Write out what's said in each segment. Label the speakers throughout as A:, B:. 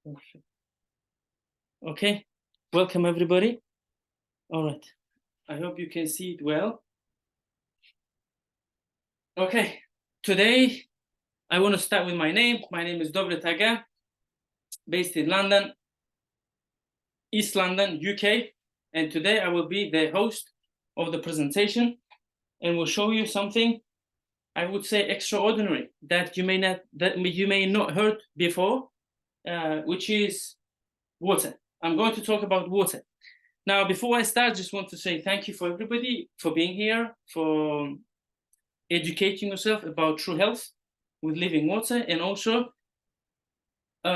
A: Perfect. Okay, welcome everybody. All right, I hope you can see it well. Okay, today I want to start with my name. My name is Dovlet Aga, based in London, East London, UK. And today I will be the host of the presentation and will show you something, I would say, extraordinary that you may not heard before, which is water. I'm going to talk about water. Now, before I start, just want to say thank you for everybody for being here, for educating yourself about true health with living water. And also,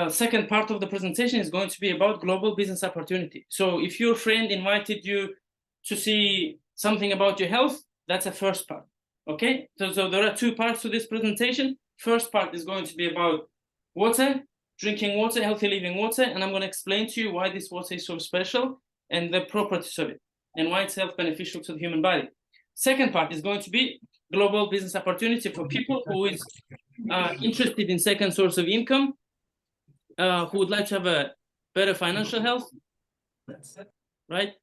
A: second part of the presentation is going to be about global business opportunity. So if your friend invited you to see something about your health, that's the first part, okay? So there are two parts to this presentation. First part is going to be about water, drinking water, healthy living water, and I'm going to explain to you why this water is so special and the properties of it, and why it's health beneficial to the human body. Second part is going to be global business opportunity for people who is interested in second source of income, who would like to have a better financial health, right?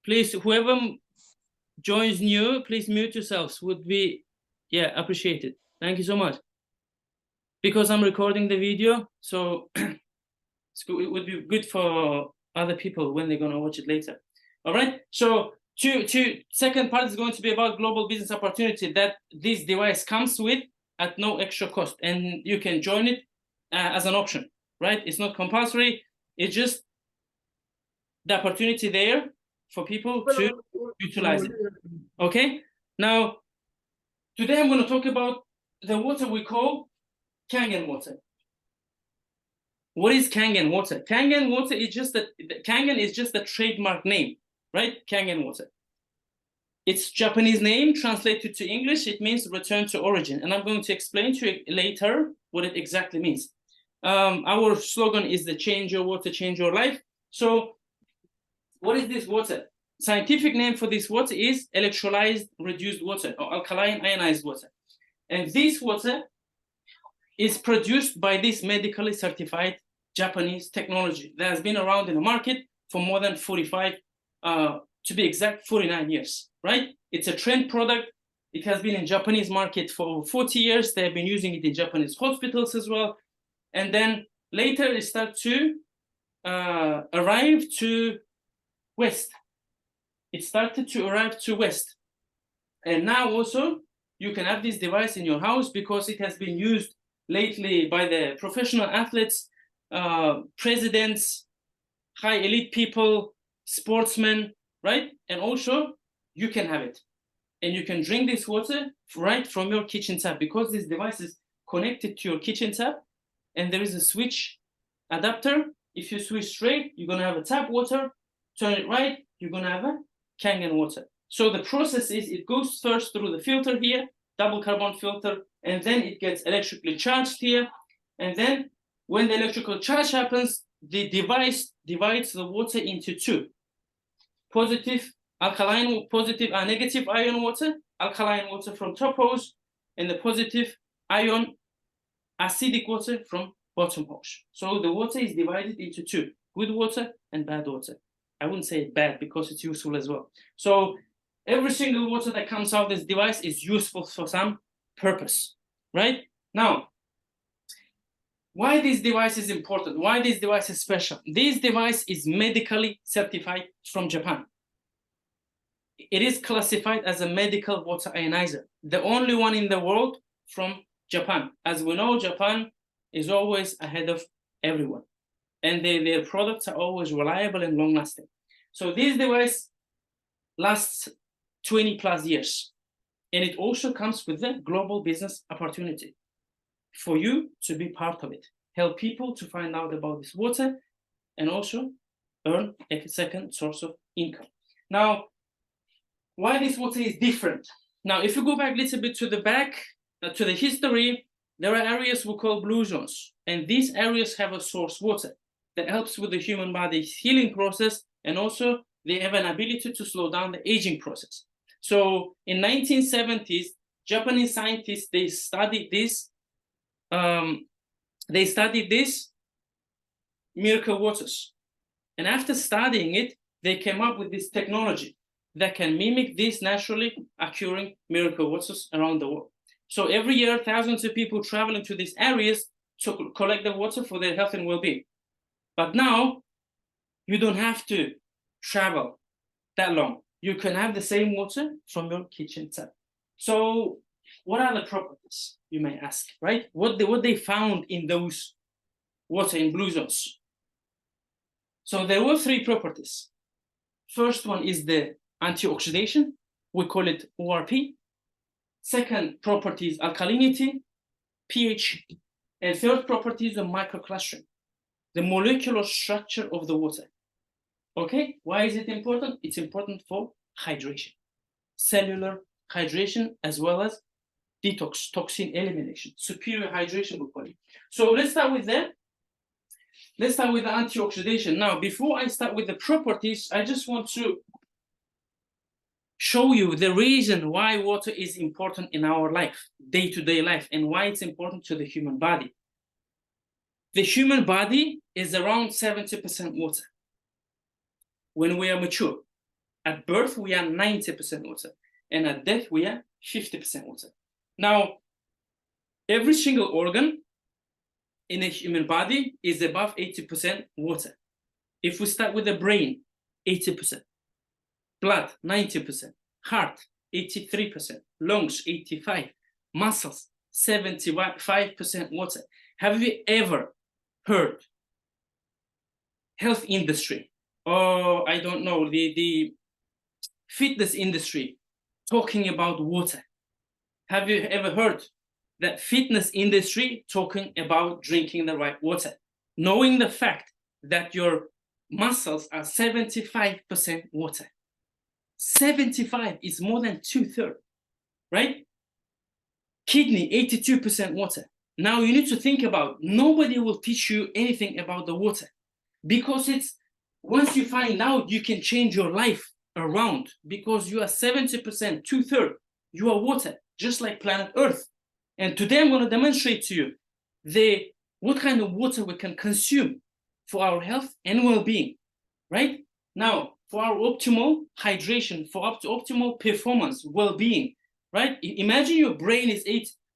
A: Please, whoever joins new, please mute yourselves, would be, appreciated. Thank you so much. Because I'm recording the video, so it would be good for other people when they're gonna watch it later. All right, so second part is going to be about global business opportunity that this device comes with at no extra cost, and you can join it as an option, right? It's not compulsory, it's just the opportunity there for people to utilize it. Okay, now today I'm going to talk about the water we call Kangen water. What is Kangen water? Kangen water is just Kangen is just a trademark name, right? Kangen water. It's Japanese name, translated to English, it means return to origin. And I'm going to explain to you later what it exactly means. Our slogan is the change your water, change your life. So what is this water? Scientific name for this water is electrolyzed reduced water or alkaline ionized water. And this water is produced by this medically certified Japanese technology that has been around in the market for more than 45, to be exact, 49 years, right? It's a trend product. It has been in Japanese market for over 40 years. They have been using it in Japanese hospitals as well. And then later it started to arrive to West. It started to arrive to West. And now also you can have this device in your house because it has been used lately by the professional athletes, presidents, high elite people, sportsmen, right? And also you can have it. And you can drink this water right from your kitchen tap because this device is connected to your kitchen tap and there is a switch adapter. If you switch straight, you're gonna have a tap water, turn it right, you're gonna have a Kangen water. So the process is it goes first through the filter here, double carbon filter, and then it gets electrically charged here. And then when the electrical charge happens, the device divides the water into two. Positive negative ion water, alkaline water from top hose, and the positive ion acidic water from bottom hose. So the water is divided into two, good water and bad water. I wouldn't say bad because it's useful as well. So every single water that comes out of this device is useful for some purpose, right? Now, why this device is important? Why this device is special? This device is medically certified from Japan. It is classified as a medical water ionizer, the only one in the world from Japan. As we know, Japan is always ahead of everyone, and their products are always reliable and long-lasting. So this device lasts 20 plus years, and it also comes with a global business opportunity for you to be part of it, help people to find out about this water, and also earn a second source of income. Now, why this water is different? Now, if you go back a little bit to the back, to the history, there are areas we call blue zones, and these areas have a source water that helps with the human body's healing process, and also they have an ability to slow down the aging process. So in 1970s, Japanese scientists, they studied this miracle waters. And after studying it, they came up with this technology that can mimic these naturally occurring miracle waters around the world. So every year, thousands of people travel into these areas to collect the water for their health and well-being. But now, you don't have to travel that long. You can have the same water from your kitchen tap. So what are the properties, you may ask, right? What they found in those water in blue zones? So there were 3 properties. First one is the antioxidation. We call it ORP. Second property is alkalinity, pH. And third property is the microclustering, the molecular structure of the water. Okay, why is it important? It's important for hydration, cellular hydration, as well as detox, toxin elimination, superior hydration, we call it. So let's start with that. Let's start with the antioxidation. Now, before I start with the properties, I just want to show you the reason why water is important in our life, day-to-day life, and why it's important to the human body. The human body is around 70% water. When we are mature, at birth, we are 90% water, and at death, we are 50% water. Now, every single organ in a human body is above 80% water. If we start with the brain, 80%, blood, 90%, heart, 83%, lungs, 85%, muscles, 75% water. Have you ever heard health industry, or I don't know, the fitness industry talking about water? Have you ever heard that fitness industry talking about drinking the right water, knowing the fact that your muscles are 75% water? 75 is more than 2/3, right? Kidney, 82% water. Now you need to think about, nobody will teach you anything about the water, because it's, once you find out, you can change your life around, because you are 70%, 2/3, you are water, just like planet Earth. And today I'm going to demonstrate to you what kind of water we can consume for our health and well-being, right? Now, for our optimal hydration, for optimal performance, well-being, right? Imagine your brain is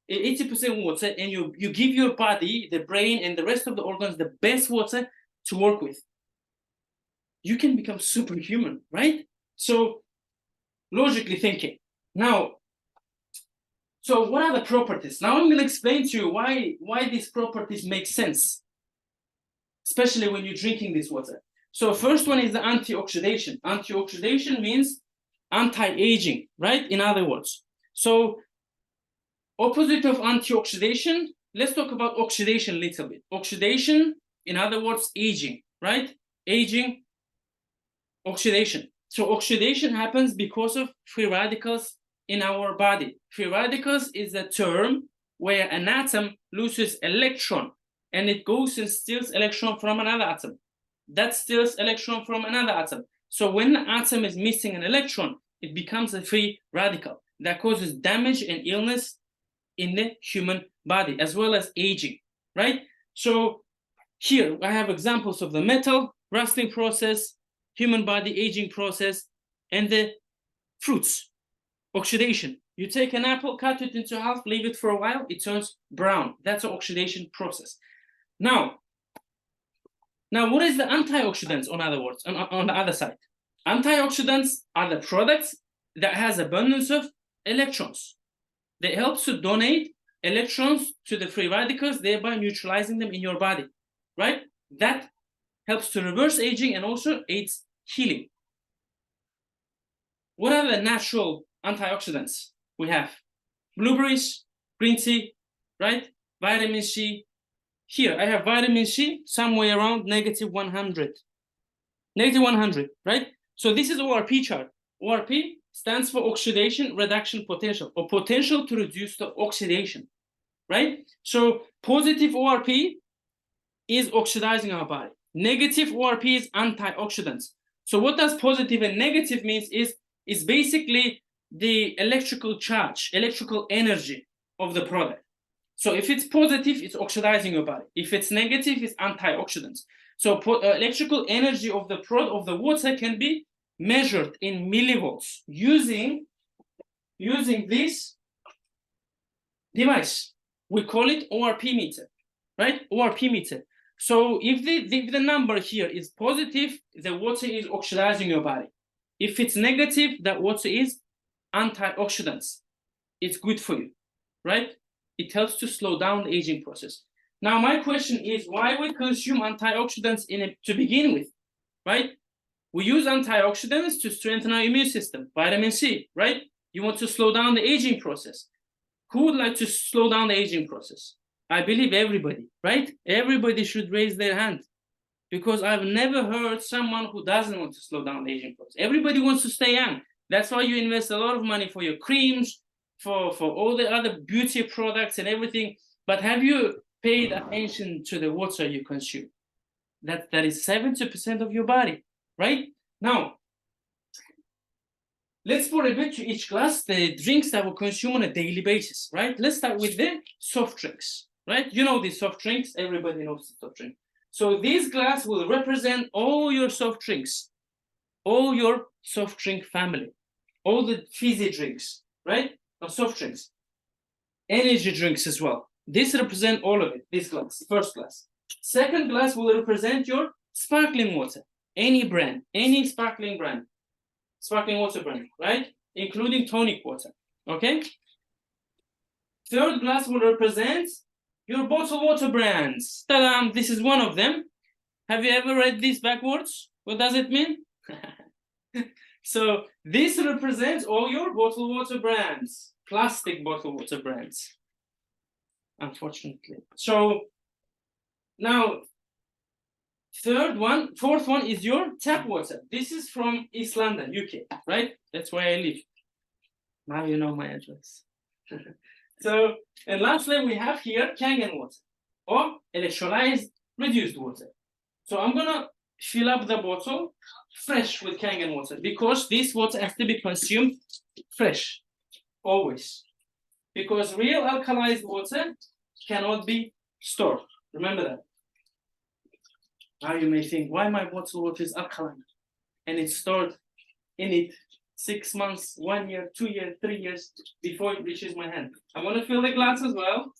A: 80% water, and you give your body, the brain and the rest of the organs, the best water to work with. You can become superhuman, right? So, logically thinking. Now, so what are the properties? Now I'm going to explain to you why these properties make sense, especially when you're drinking this water. So first one is the antioxidation. Antioxidation means anti-aging, right? In other words. So opposite of antioxidation, let's talk about oxidation a little bit. Oxidation, in other words, aging, right? Aging, oxidation. So oxidation happens because of free radicals in our body. Free radicals is a term where an atom loses electron, and it goes and steals electron from another atom. That steals electron from another atom. So when the atom is missing an electron, it becomes a free radical that causes damage and illness in the human body, as well as aging, right? So here I have examples of the metal rusting process, human body aging process, and the fruits, oxidation. You take an apple, cut it into half, leave it for a while, it turns brown. That's an oxidation process. Now, what is the antioxidants, in other words, on the other side? Antioxidants are the products that has abundance of electrons. They help to donate electrons to the free radicals, thereby neutralizing them in your body, right? That helps to reverse aging and also aids healing. What are the natural antioxidants we have? Blueberries, green tea, right? Vitamin C. Here, I have vitamin C somewhere around -100. -100, right? So this is ORP chart. ORP stands for oxidation reduction potential, or potential to reduce the oxidation, right? So positive ORP is oxidizing our body. Negative ORP is antioxidants. So what does positive and negative means is basically the electrical charge, electrical energy of the product. So if it's positive, it's oxidizing your body. If it's negative, it's antioxidants. So electrical energy of the water can be measured in millivolts using this device. We call it ORP meter, right? ORP meter. So if the number here is positive, the water is oxidizing your body. If it's negative, that water is antioxidants. It's good for you, right? It helps to slow down the aging process. Now, my question is, why we consume antioxidants to begin with, right? We use antioxidants to strengthen our immune system, vitamin C, right? You want to slow down the aging process. Who would like to slow down the aging process? I believe everybody, right? Everybody should raise their hand, because I've never heard someone who doesn't want to slow down the aging process. Everybody wants to stay young. That's why you invest a lot of money for your creams, for all the other beauty products and everything. But have you paid attention to the water you consume? That is 70% of your body, right? Now, let's pour a bit to each glass the drinks that we consume on a daily basis, right? Let's start with the soft drinks, right? You know these soft drinks. Everybody knows the soft drink. So this glass will represent all your soft drinks, all your soft drink family, all the fizzy drinks, right? Or soft drinks, energy drinks as well. This represents all of it, this glass, first glass. Second glass will represent your sparkling water, any brand, any sparkling water brand, right? Including tonic water, okay? Third glass will represent your bottled water brands. Ta-da! This is one of them. Have you ever read this backwards? What does it mean? So this represents all your bottled water brands, plastic bottled water brands, unfortunately. So now, fourth one is your tap water. This is from East London, UK, right? That's where I live. Now you know my address. So, and lastly, we have here Kangen water, or electrolyzed reduced water. So I'm gonna fill up the bottle fresh with Kangen water, because this water has to be consumed fresh, always. Because real alkalized water cannot be stored. Remember that. Now you may think, why my bottled water is alkaline and it's stored in it 6 months, 1 year, 2 years, 3 years before it reaches my hand. I'm gonna fill the glass as well.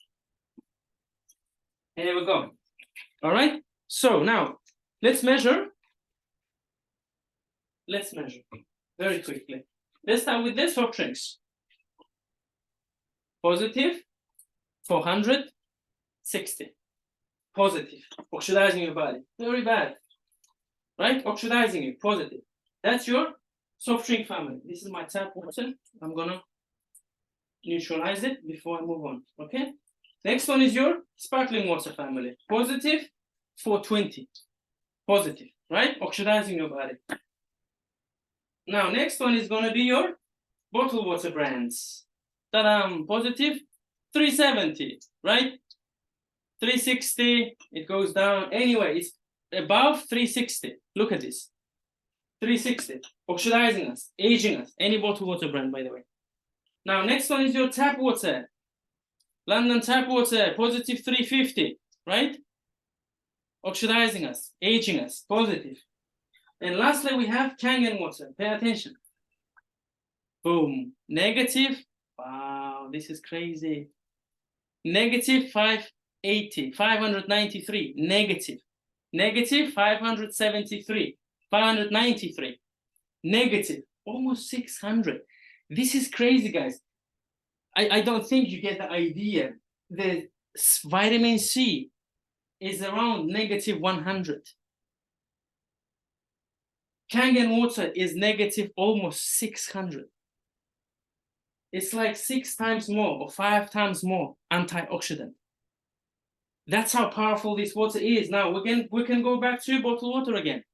A: And here we go. All right. So now let's measure. Let's measure very quickly. Let's start with the soft drinks. Positive, 460. Positive, oxidizing your body. Very bad, right? Oxidizing you, positive. That's your soft drink family. This is my tap water. I'm gonna neutralize it before I move on, okay? Next one is your sparkling water family. Positive, 420. Positive, right? Oxidizing your body. Now, next one is gonna be your bottled water brands. Ta-da! Positive, 370, right? 360, it goes down. Anyway, it's above 360. Look at this. 360, oxidizing us, aging us. Any bottled water brand, by the way. Now, next one is your tap water. London tap water, positive 350, right? Oxidizing us, aging us, positive. And lastly, we have Kangen water. Pay attention. Boom, negative. Wow, this is crazy. Negative 580, 593, negative. Negative 573, 593, negative, almost 600. This is crazy, guys. I don't think you get the idea. The vitamin C is around negative 100. Kangen water is negative almost 600. It's like 6 times more or 5 times more antioxidant. That's how powerful this water is. Now we can go back to bottled water again,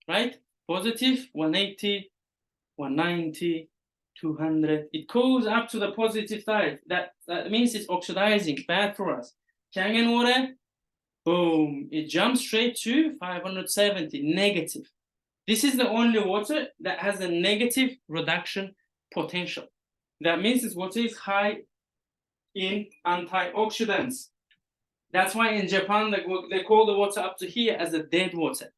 A: right? Positive 180, 190, 200. It goes up to the positive side. That means it's oxidizing, bad for us. Kangen water, boom, it jumps straight to 570, negative. This is the only water that has a negative reduction potential. That means this water is high in antioxidants. That's why in Japan, they call the water up to here as a dead water,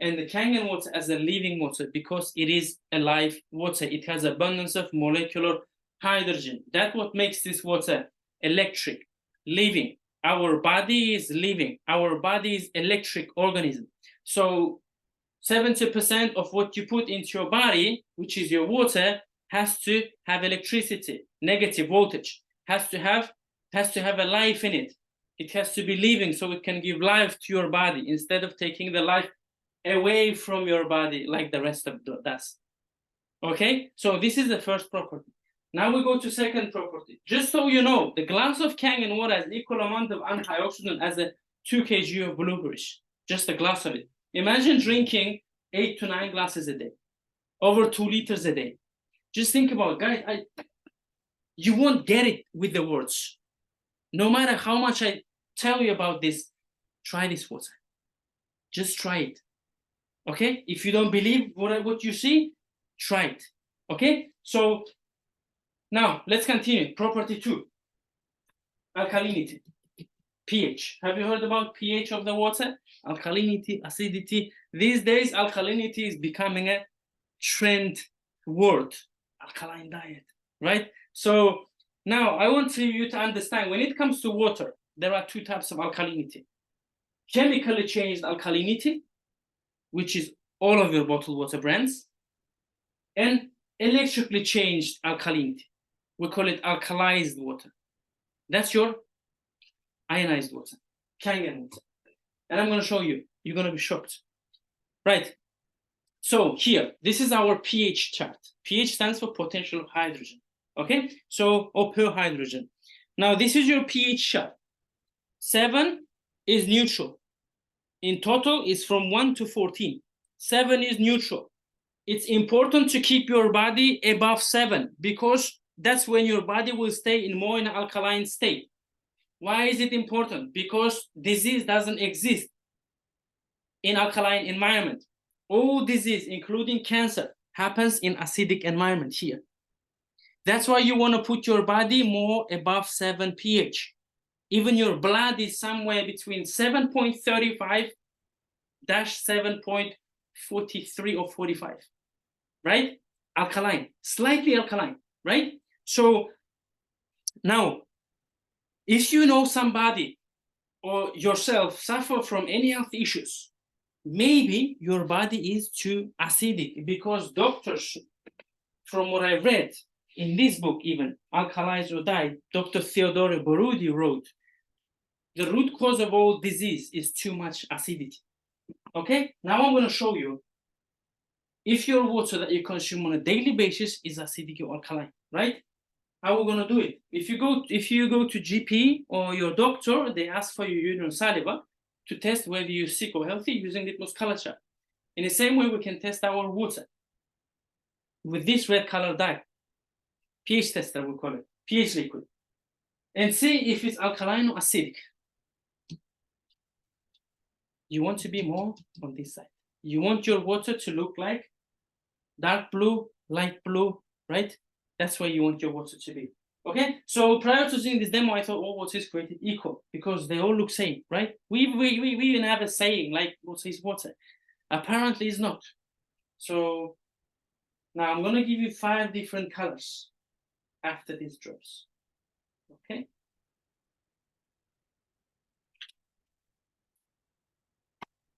A: and the Kangen water as a living water, because it is a live water. It has abundance of molecular hydrogen. That's what makes this water electric, living. Our body is living. Our body is electric organism. So 70% of what you put into your body, which is your water, has to have electricity, negative voltage, has to have a life in it. It has to be living, so it can give life to your body instead of taking the life away from your body like the rest of the does. Okay, so this is the first property. Now we go to second property. Just so you know, the glass of Kangen water has equal amount of antioxidant as a 2 kg of blueberries. Just a glass of it. Imagine drinking 8 to 9 glasses a day, over 2 liters a day. Just think about it, guys. You won't get it with the words. No matter how much I tell you about this, try this water. Just try it. Okay? If you don't believe what you see, try it. Okay? So now let's continue. Property 2, alkalinity, pH. Have you heard about pH of the water? Alkalinity, acidity. These days, alkalinity is becoming a trend word. Alkaline diet, right? So now I want you to understand, when it comes to water, there are 2 types of alkalinity. Chemically changed alkalinity, which is all of your bottled water brands, and electrically changed alkalinity. We call it alkalized water. That's your ionized water, Kangen water. And I'm going to show you. You're going to be shocked. Right. So here, this is our pH chart. pH stands for potential of hydrogen. Okay? So, or per hydrogen. Now, this is your pH chart. 7 is neutral. In total, it's from 1 to 14. 7 is neutral. It's important to keep your body above 7, because that's when your body will stay in more in an alkaline state. Why is it important? Because disease doesn't exist in alkaline environment. All disease, including cancer, happens in acidic environment here. That's why you want to put your body more above 7 pH. Even your blood is somewhere between 7.35 7.43 or 45, right? Alkaline, slightly alkaline, right? So now, if you know somebody or yourself suffer from any health issues, maybe your body is too acidic, because doctors, from what I read in this book even, Alkalize or Die, Dr. Theodore Borudi wrote, the root cause of all disease is too much acidity. Okay, now I'm going to show you if your water that you consume on a daily basis is acidic or alkaline, right? How are we going to do it? If you go to GP or your doctor, they ask for your urine saliva to test whether you're sick or healthy using litmus color chart. In the same way, we can test our water with this red color dye, pH tester we call it, pH liquid, and see if it's alkaline or acidic. You want to be more on this side. You want your water to look like dark blue, light blue, right? That's where you want your water to be. Okay, so prior to doing this demo, I thought all water is created equal because they all look same, right? We even have a saying like water is water. Apparently it's not. So now I'm gonna give you 5 different colors after these drops. Okay.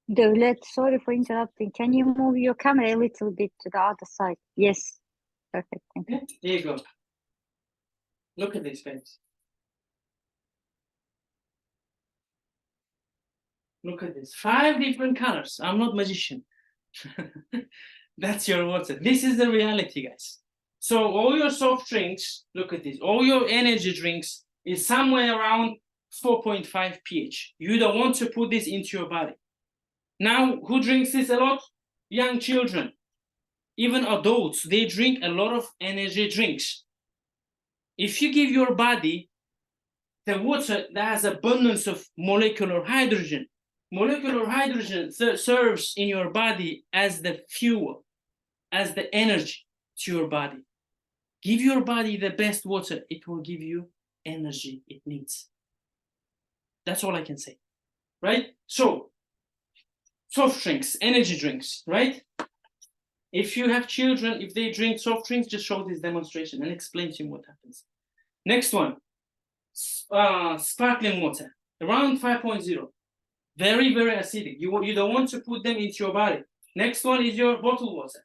B: Dovlet, sorry for interrupting. Can you move your camera a little bit to the other side? Yes. Perfect. Thank you.
A: There you go. Look at this, guys. Look at this. 5 different colors. I'm not magician. That's your water. This is the reality, guys. So all your soft drinks, look at this, all your energy drinks is somewhere around 4.5 pH. You don't want to put this into your body. Now, who drinks this a lot? Young children. Even adults, they drink a lot of energy drinks. If you give your body the water that has abundance of molecular hydrogen serves in your body as the fuel, as the energy to your body. Give your body the best water, it will give you energy it needs. That's all I can say, right? So, soft drinks, energy drinks, right? If you have children, if they drink soft drinks, just show this demonstration and explain to them what happens. Next one, sparkling water, around 5.0. Very, very acidic. You don't want to put them into your body. Next one is your bottled water.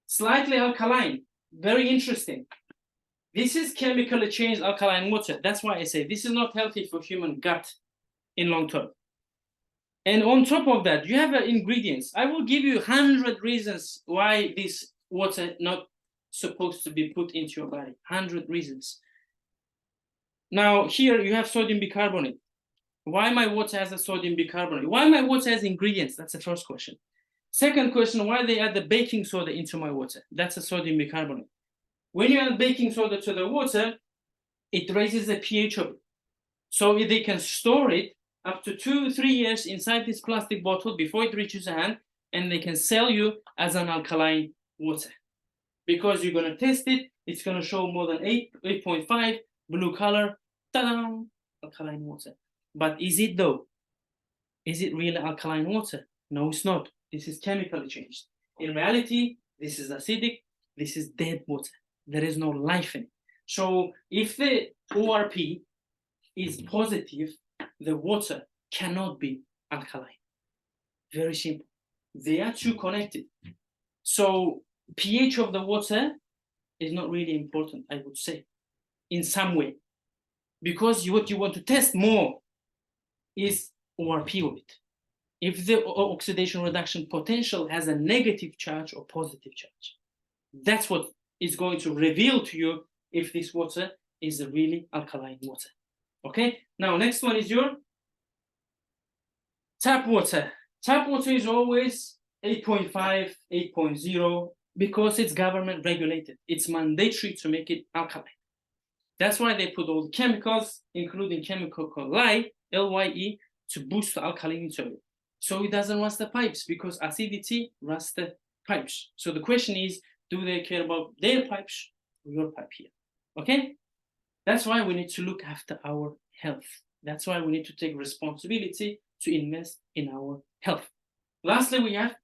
A: Slightly alkaline, very interesting. This is chemically changed alkaline water. That's why I say this is not healthy for human gut in long term. And on top of that, you have ingredients. I will give you 100 reasons why this water not supposed to be put into your body. 100 reasons. Now here you have sodium bicarbonate. Why my water has a sodium bicarbonate? Why my water has ingredients? That's the first question. Second question, why they add the baking soda into my water? That's a sodium bicarbonate. When you add baking soda to the water, it raises the pH of it. So they can store it up to 2-3 years inside this plastic bottle before it reaches your hand, and they can sell you as an alkaline water. Because you're going to test it, it's going to show more than 8.5, blue color, ta-da, alkaline water. But is it though? Is it really alkaline water? No, it's not. This is chemically changed. In reality, this is acidic, this is dead water. There is no life in it. So if the ORP is positive, the water cannot be alkaline. Very simple. They are two connected. So pH of the water is not really important, I would say, in some way. Because what you want to test more is ORP of it. If the oxidation reduction potential has a negative charge or positive charge. That's what is going to reveal to you if this water is a really alkaline water. Okay, now next one is your tap water. Tap water is always 8.5, 8.0 because it's government regulated. It's mandatory to make it alkaline. That's why they put all the chemicals, including chemical called LYE, to boost the alkalinity of it. So it doesn't rust the pipes because acidity rusts the pipes. So the question is, do they care about their pipes or your pipe here? Okay? That's why we need to look after our health. That's why we need to take responsibility to invest in our health. Lastly, we have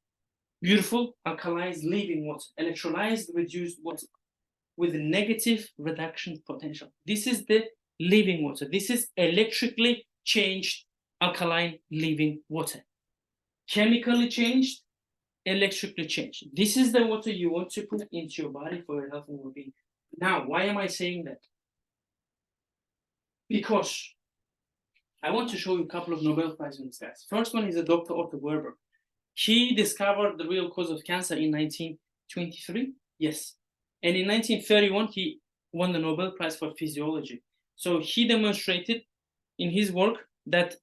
A: beautiful alkalized living water, electrolyzed reduced water with a negative reduction potential. This is the living water. This is electrically changed alkaline living water. Chemically changed, electrically changed. This is the water you want to put into your body for your health and well-being. Now, why am I saying that? Because I want to show you a couple of Nobel Prize winners, guys. First one is a Dr. Otto Werber. He discovered the real cause of cancer in 1923. Yes. And in 1931, he won the Nobel Prize for physiology. So he demonstrated in his work that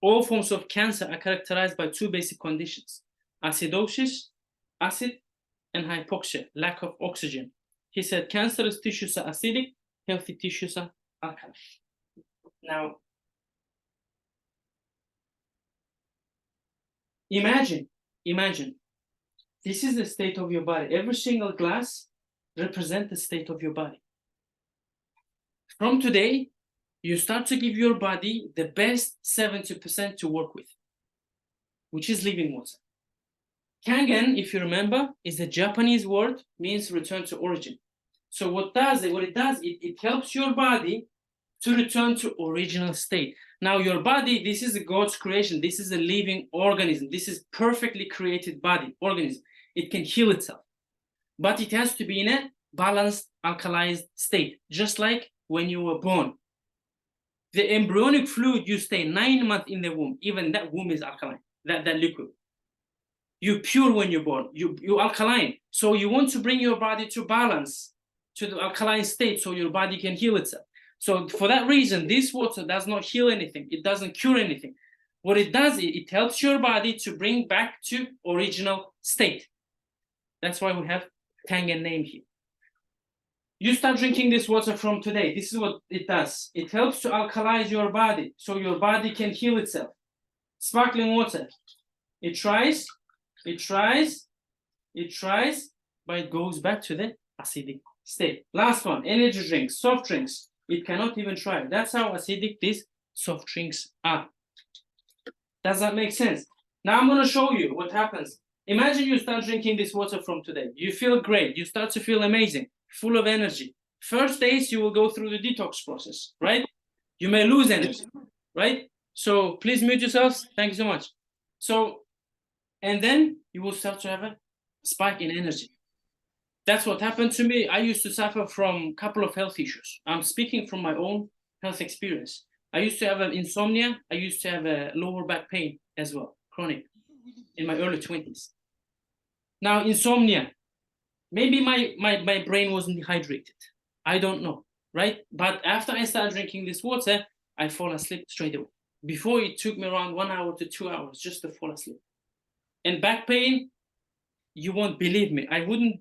A: all forms of cancer are characterized by two basic conditions: acidosis, acid, and hypoxia, lack of oxygen. He said cancerous tissues are acidic, healthy tissues are alkaline. Now, imagine, this is the state of your body. Every single glass represents the state of your body. From today, you start to give your body the best 70% to work with, which is living water. Kangen, if you remember, is a Japanese word, means return to origin. So what it does, it helps your body to return to original state. Now your body, this is God's creation. This is a living organism. This is perfectly created body, organism. It can heal itself, but it has to be in a balanced, alkalized state, just like when you were born. The embryonic fluid, you stay 9 months in the womb. Even that womb is alkaline, that liquid. You're pure when you're born. You're alkaline. So you want to bring your body to balance, to the alkaline state, so your body can heal itself. So for that reason, this water does not heal anything. It doesn't cure anything. What it does, it helps your body to bring back to original state. That's why we have Kangen name here. You start drinking this water from today. This is what it does. It helps to alkalize your body so your body can heal itself. Sparkling water. It tries, but it goes back to the acidic state. Last one, energy drinks, soft drinks. It cannot even try. That's how acidic this soft drinks are. Does that make sense? Now I'm going to show you what happens. Imagine you start drinking this water from today. You feel great. You start to feel amazing, full of energy. First days, you will go through the detox process, right? You may lose energy, right? So please mute yourselves. Thank you so much. So, and then you will start to have a spike in energy. That's what happened to me. I used to suffer from a couple of health issues. I'm speaking from my own health experience. I used to have an insomnia. I used to have a lower back pain as well, chronic, in my early 20s. Now, insomnia, maybe my brain wasn't dehydrated. I don't know, right? But after I started drinking this water, I fall asleep straight away. Before, it took me around 1 hour to 2 hours just to fall asleep. And back pain, you won't believe me. I wouldn't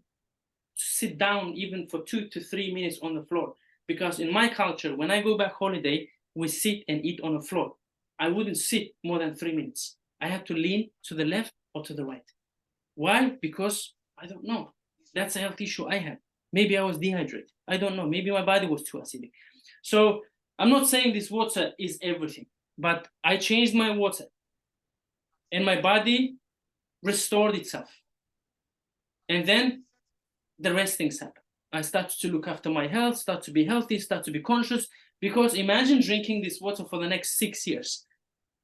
A: sit down even for 2 to 3 minutes on the floor, because in my culture, when I go back holiday, we sit and eat on the floor. I wouldn't sit more than 3 minutes. I had to lean to the left or to the right. Why? Because I don't know. That's a health issue I had. Maybe I was dehydrated. I don't know. Maybe my body was too acidic. So I'm not saying this water is everything, but I changed my water and my body restored itself. And then the rest things happen. I started to look after my health, start to be healthy, start to be conscious, because imagine drinking this water for the next 6 years.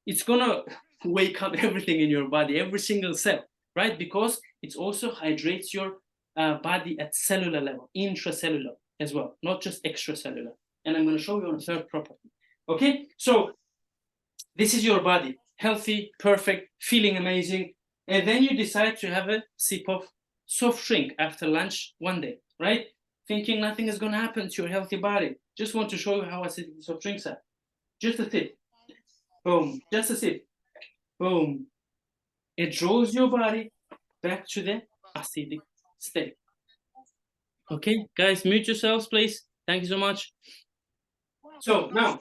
A: It's gonna wake up everything in your body, every single cell, right? Because it also hydrates your body at cellular level, intracellular as well, not just extracellular. And I'm gonna show you on a third property. Okay, so this is your body, healthy, perfect, feeling amazing. And then you decide to have a sip of soft drink after lunch one day, right? Thinking nothing is gonna happen to your healthy body. Just want to show you how acidic soft drinks are. Just a sip. Boom, just a sip. Boom. It draws your body back to the acidic state. Okay, guys, mute yourselves, please. Thank you so much. So now,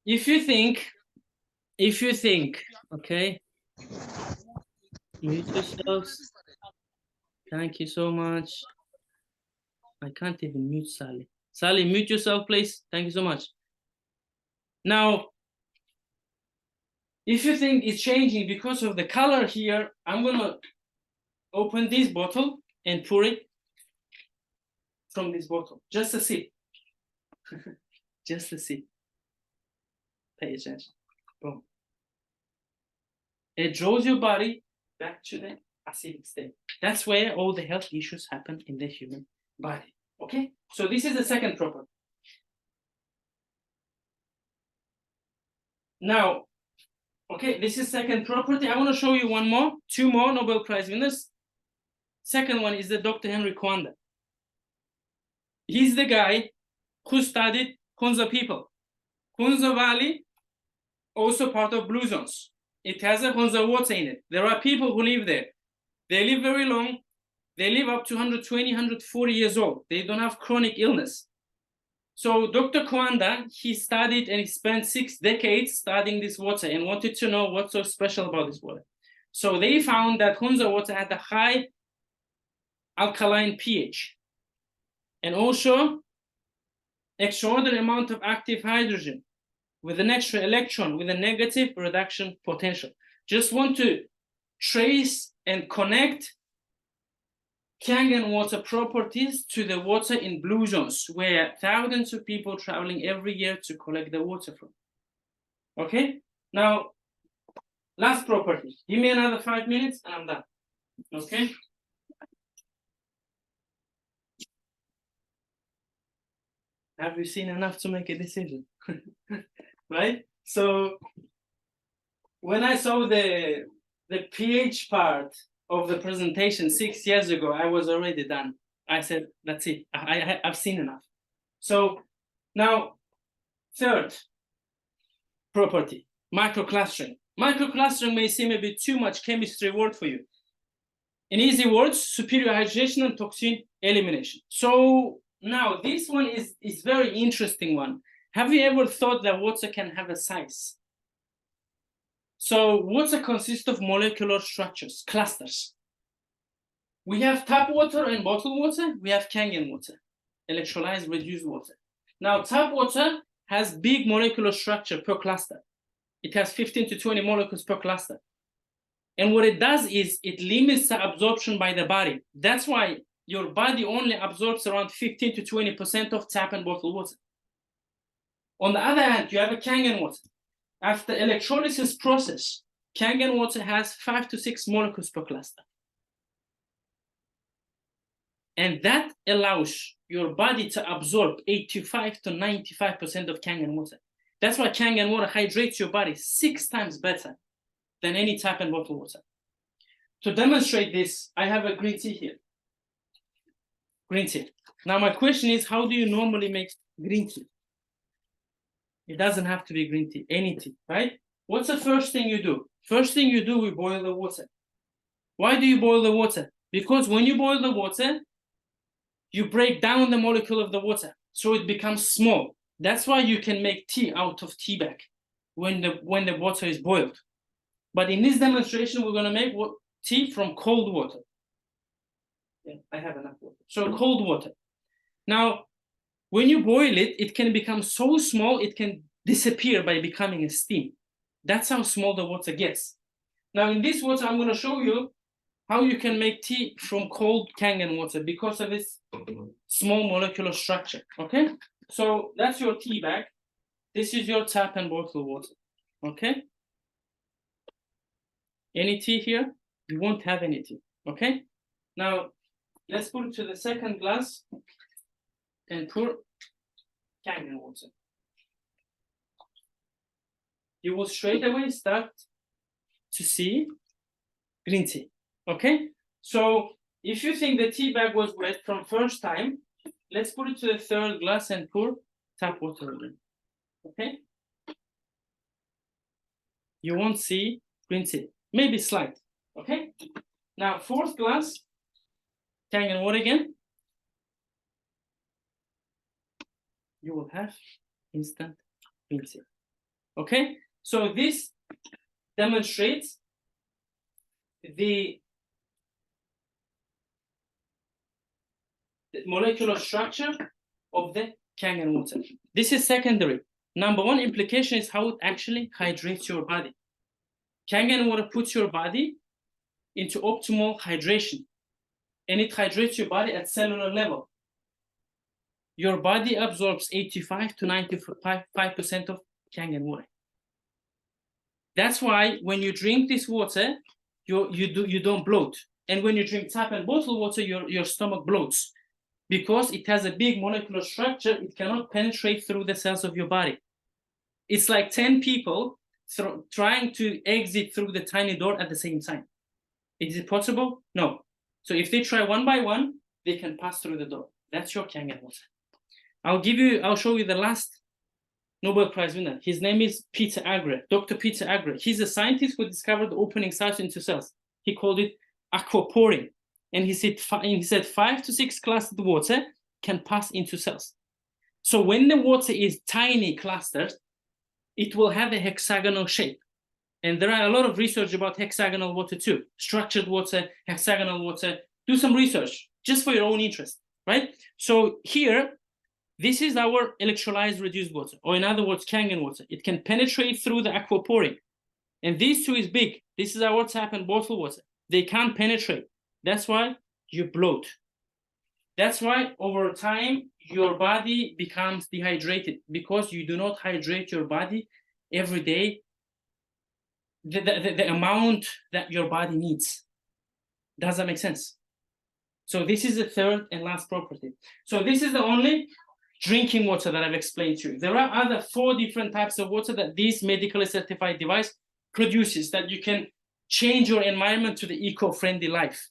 A: if you think, okay, mute yourselves. Thank you so much. I can't even mute Sally. Sally, mute yourself, please. Thank you so much. Now, if you think it's changing because of the color here, I'm gonna open this bottle and pour it from this bottle. Just a sip. Just a sip. Pay attention. Boom. It draws your body back to the acidic state. That's where all the health issues happen in the human body. Okay? So this is the second property. Now, okay, this is second property. I want to show you two more Nobel Prize winners. Second one is the Dr. Henry Coanda. He's the guy who studied Hunza people. Hunza Valley, also part of Blue Zones. It has a Hunza water in it. There are people who live there. They live very long. They live up to 120, 140 years old. They don't have chronic illness. So Dr. Coanda, he studied and he spent 6 decades studying this water and wanted to know what's so special about this water. So they found that Hunza water had a high alkaline pH and also extraordinary amount of active hydrogen with an extra electron with a negative reduction potential. Just want to trace and connect Kangen water properties to the water in Blue Zones, where thousands of people traveling every year to collect the water from. Okay, now last property. Give me another 5 minutes and I'm done. Okay. Have you seen enough to make a decision? Right? So when I saw the pH part of the presentation 6 years ago, I was already done. I said, that's it. I've seen enough. So now, third property, microclustering. Microclustering may seem a bit too much chemistry word for you. In easy words, superior hydration and toxin elimination. So now this one is very interesting one. Have you ever thought that water can have a size? So water consists of molecular structures, clusters. We have tap water and bottled water. We have Kangen water, electrolyzed reduced water. Now tap water has big molecular structure per cluster. It has 15 to 20 molecules per cluster. And what it does is it limits the absorption by the body. That's why your body only absorbs around 15 to 20% of tap and bottle water. On the other hand, you have a Kangen water. After electrolysis process, Kangen water has 5 to 6 molecules per cluster. And that allows your body to absorb 85 to 95% of Kangen water. That's why Kangen water hydrates your body 6 times better than any tap and bottle water. To demonstrate this, I have a green tea here. Green tea. Now my question is, how do you normally make green tea? It doesn't have to be green tea, any tea, right? What's the first thing you do? First thing you do, we boil the water. Why do you boil the water? Because when you boil the water, you break down the molecule of the water, so it becomes small. That's why you can make tea out of tea bag when the water is boiled. But in this demonstration, we're going to make tea from cold water. Yeah, I have enough water. So cold water. Now, when you boil it, it can become so small, it can disappear by becoming a steam. That's how small the water gets. Now, in this water, I'm going to show you how you can make tea from cold Kangen water because of its small molecular structure, okay? So that's your tea bag. This is your tap and bottle water, okay? Any tea here? You won't have any tea, okay? Now, let's put it to the second glass and pour Kangen water. You will straight away start to see green tea, okay? So if you think the tea bag was wet from first time, let's put it to the third glass and pour tap water again, okay? You won't see green tea, maybe slight, okay? Now, fourth glass, Kangen water again. You will have instant green tea, okay? So this demonstrates the molecular structure of the Kangen water. This is secondary. Number one implication is how it actually hydrates your body. Kangen water puts your body into optimal hydration, and it hydrates your body at cellular level. Your body absorbs 85 to 95% of Kangen water. That's why when you drink this water, you don't bloat. And when you drink tap and bottle water, your stomach bloats. Because it has a big molecular structure, it cannot penetrate through the cells of your body. It's like 10 people trying to exit through the tiny door at the same time. Is it possible? No. So if they try one by one, they can pass through the door. That's your Kangen water. I'll show you the last Nobel Prize winner. His name is Peter Agre, Dr. Peter Agre. He's a scientist who discovered the opening sites into cells. He called it aquaporing. And he said 5 to 6 clustered water can pass into cells. So when the water is tiny clusters, it will have a hexagonal shape. And there are a lot of research about hexagonal water too. Structured water, hexagonal water. Do some research just for your own interest, right? So here, this is our electrolyzed reduced water, or in other words, Kangen water. It can penetrate through the aquaporing. And these two is big. This is our tap and bottle water. They can't penetrate. That's why you bloat. That's why over time, your body becomes dehydrated because you do not hydrate your body every day the amount that your body needs. Does that make sense? So this is the third and last property. So this is the only drinking water that I've explained to you. There are other 4 different types of water that this medically certified device produces that you can change your environment to the eco-friendly life.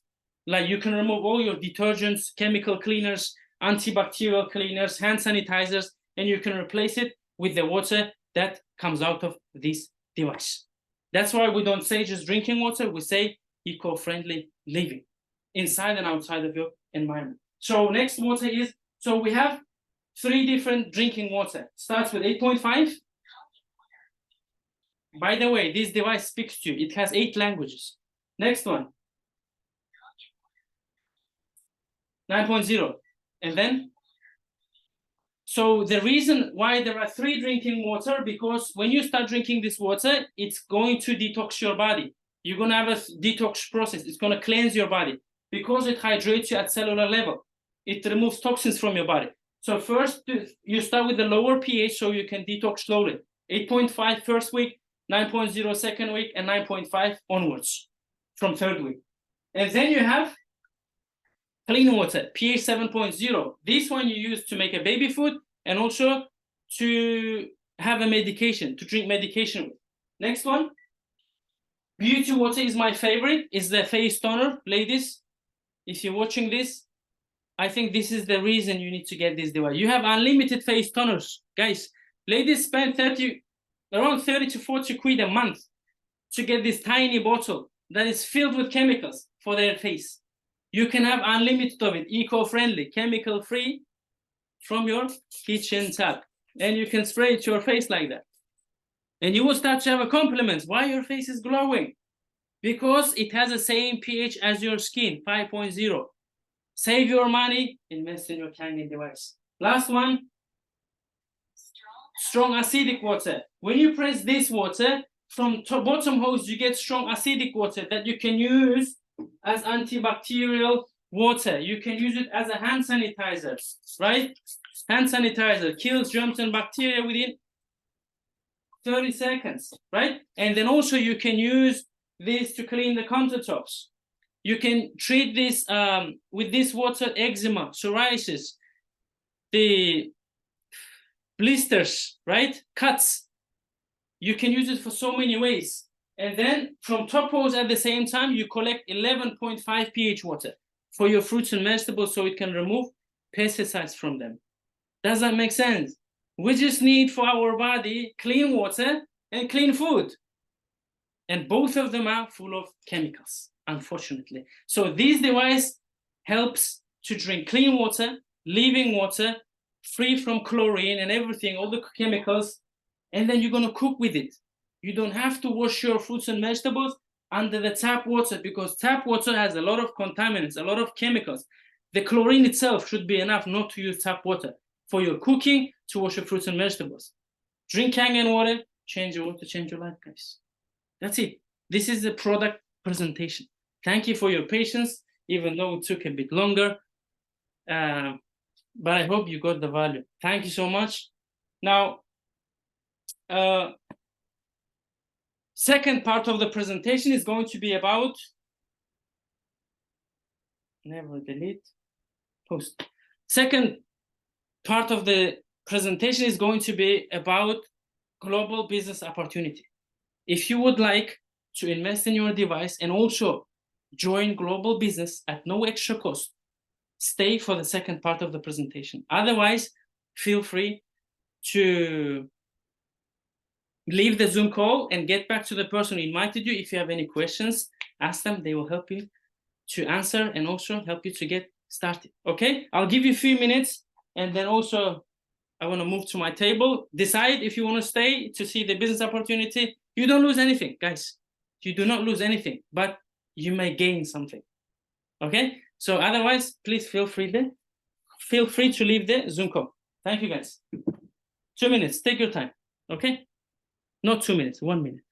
A: Like you can remove all your detergents, chemical cleaners, antibacterial cleaners, hand sanitizers, and you can replace it with the water that comes out of this device. That's why we don't say just drinking water, we say eco-friendly living inside and outside of your environment. So next water is, so we have 3 different drinking water. Starts with 8.5. By the way, this device speaks to you. It has 8 languages. Next one. 9.0. And then So the reason why there are 3 drinking water, because when you start drinking this water, it's going to detox your body. You're going to have a detox process. It's going to cleanse your body because it hydrates you at cellular level. It removes toxins from your body. So first, you start with the lower pH so you can detox slowly. 8.5 first week, 9.0 second week, and 9.5 onwards from third week. And then you have clean water, pH 7.0. This one you use to make a baby food and also to have a medication, to drink medication with. Next one, beauty water is my favorite. It's the face toner. Ladies, if you're watching this, I think this is the reason you need to get this device. You have unlimited face toners. Guys, ladies spend around 30 to 40 quid a month to get this tiny bottle that is filled with chemicals for their face. You can have unlimited of it, eco-friendly, chemical-free from your kitchen tap. And you can spray it to your face like that. And you will start to have a compliment. Why your face is glowing? Because it has the same pH as your skin, 5.0. Save your money, invest in your Kangen device. Last one, strong acidic water. When you press this water, from bottom hose, you get strong acidic water that you can use as antibacterial water. You can use it as a hand sanitizer, right? Hand sanitizer kills germs and bacteria within 30 seconds, right? And then also you can use this to clean the countertops. You can treat this with this water, eczema, psoriasis, the blisters, right? Cuts. You can use it for so many ways. And then from top hose at the same time, you collect 11.5 pH water for your fruits and vegetables so it can remove pesticides from them. Does that make sense? We just need for our body clean water and clean food. And both of them are full of chemicals, unfortunately. So this device helps to drink clean water, living water, free from chlorine and everything, all the chemicals, and then you're going to cook with it. You don't have to wash your fruits and vegetables under the tap water because tap water has a lot of contaminants, a lot of chemicals. The chlorine itself should be enough not to use tap water for your cooking, to wash your fruits and vegetables. Drink Kangen water, change your water, change your life, guys. That's it. This is the product presentation. Thank you for your patience, even though it took a bit longer. But I hope you got the value. Thank you so much. Now, second part of the presentation is going to be about, never delete, post. Second part of the presentation is going to be about global business opportunity. If you would like to invest in your device and also join global business at no extra cost, stay for the second part of the presentation. Otherwise, feel free to leave the Zoom call and get back to the person who invited you. If you have any questions, ask them. They will help you to answer and also help you to get started. Okay, I'll give you a few minutes and then also I want to move to my table. Decide if you want to stay to see the business opportunity. You don't lose anything, guys. You do not lose anything, but you may gain something. Okay, so otherwise, please feel free to leave the Zoom call. Thank you, guys. 2 minutes. Take your time. Okay. Not 2 minutes, 1 minute.